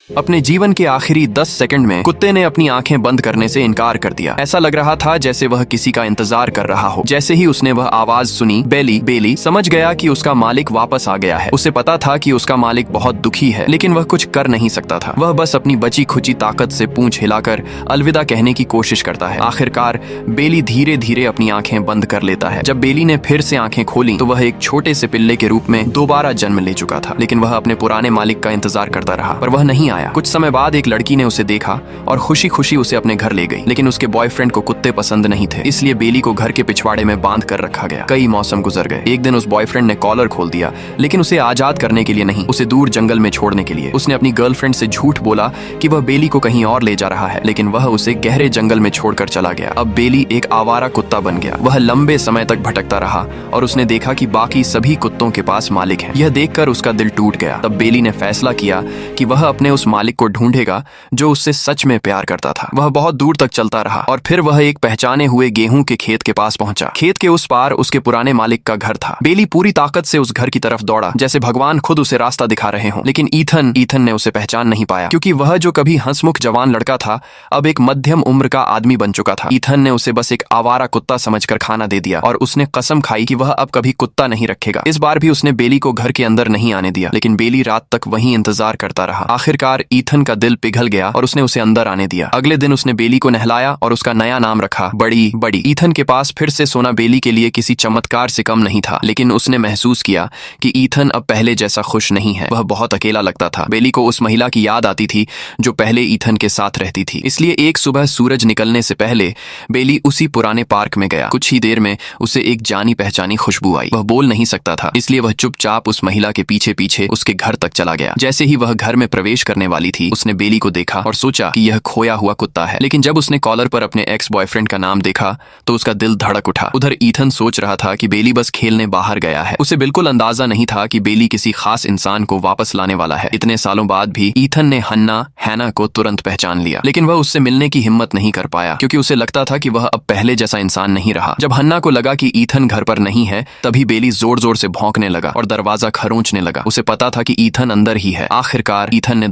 अपने जीवन के आखिरी 10 सेकंड में कुत्ते ने अपनी आंखें बंद करने से इनकार कर दिया। ऐसा लग रहा था जैसे वह किसी का इंतजार कर रहा हो। जैसे ही उसने वह आवाज सुनी, बेली बेली, समझ गया कि उसका मालिक वापस आ गया है। उसे पता था कि उसका मालिक बहुत दुखी है, लेकिन वह कुछ कर नहीं सकता था। वह बस अपनी बची खुची ताकत से पूंछ हिलाकर अलविदा कहने की कोशिश करता है। आखिरकार बेली धीरे धीरे अपनी आंखें बंद कर लेता है। जब बेली ने फिर से आंखें खोली तो वह एक छोटे से पिल्ले के रूप में दोबारा जन्म ले चुका था। लेकिन वह अपने पुराने मालिक का इंतजार करता रहा, पर वह नहीं आया। कुछ समय बाद एक लड़की ने उसे देखा और खुशी खुशी उसे अपने घर ले गई। लेकिन उसके बॉयफ्रेंड को कुत्ते पसंद नहीं थे, इसलिए बेली को घर के पिछवाड़े में बांध कर रखा गया। कई मौसम गुजर गए। एक दिन उस बॉयफ्रेंड ने कॉलर खोल दिया, लेकिन उसे आजाद करने के लिए नहीं, उसे दूर जंगल में छोड़ने के लिए। उसने अपनी गर्लफ्रेंड से झूठ बोला कि वह बेली को कहीं और ले जा रहा है, लेकिन वह उसे गहरे जंगल में छोड़कर चला गया। अब बेली एक आवारा कुत्ता बन गया। वह लंबे समय तक भटकता रहा और उसने देखा कि बाकी सभी कुत्तों के पास मालिक हैं। यह देखकर उसका दिल टूट गया। तब बेली ने फैसला किया कि वह अपने उस मालिक को ढूंढेगा जो उससे सच में प्यार करता था। वह बहुत दूर तक चलता रहा और फिर वह एक पहचाने हुए गेहूं के खेत के पास पहुंचा। खेत के उस पार उसके पुराने मालिक का घर था। बेली पूरी ताकत से उस घर की तरफ दौड़ा, जैसे भगवान खुद उसे रास्ता दिखा रहे हों। लेकिन ईथन ने उसे पहचान नहीं पाया, क्योंकि वह जो कभी हंसमुख जवान लड़का था अब एक मध्यम उम्र का आदमी बन चुका था। ईथन ने उसे बस एक आवारा कुत्ता समझकर खाना दे दिया और उसने कसम खाई कि वह अब कभी कुत्ता नहीं रखेगा। इस बार भी उसने बेली को घर के अंदर नहीं आने दिया, लेकिन बेली रात तक वहीं इंतजार करता रहा। आखिरकार ईथन का दिल पिघल गया और उसने उसे अंदर आने दिया। अगले दिन उसने बेली को नहलाया और उसका नया नाम रखा, बड़ी बड़ी। ईथन के पास फिर से सोना बेली के लिए किसी चमत्कार से कम नहीं था, लेकिन उसने महसूस किया कि ईथन अब पहले जैसा खुश नहीं है। वह बहुत अकेला लगता था। बेली को उस महिला की याद आती थी जो पहले ईथन के साथ रहती थी। इसलिए एक सुबह सूरज निकलने से पहले बेली उसी पुराने पार्क में गया। कुछ ही देर में उसे एक जानी पहचानी खुशबू आई। वह बोल नहीं सकता था, इसलिए वह चुपचाप उस महिला के पीछे पीछे उसके घर तक चला गया। जैसे ही वह घर में प्रवेश करने वाली थी, उसने बेली को देखा और सोचा कि यह खोया हुआ कुत्ता है। लेकिन जब उसने कॉलर पर अपने एक्स बॉयफ्रेंड का नाम देखा तो उसका दिल धड़क उठा। उधर ईथन सोच रहा था कि बेली बस खेलने बाहर गया है। उसे बिल्कुल अंदाजा नहीं था कि बेली किसी खास इंसान को वापस लाने वाला है। इतने सालों बाद भी ईथन ने हैना को तुरंत पहचान लिया, लेकिन वह उससे मिलने की हिम्मत नहीं कर पाया, क्योंकि उसे लगता था कि वह अब पहले जैसा इंसान नहीं रहा। जब हन्ना को लगा कि ईथन घर पर नहीं है, तभी बेली जोर जोर से भौंकने लगा और दरवाजा खरोंचने लगा। उसे पता था कि ईथन अंदर ही है। आखिरकार ईथन ने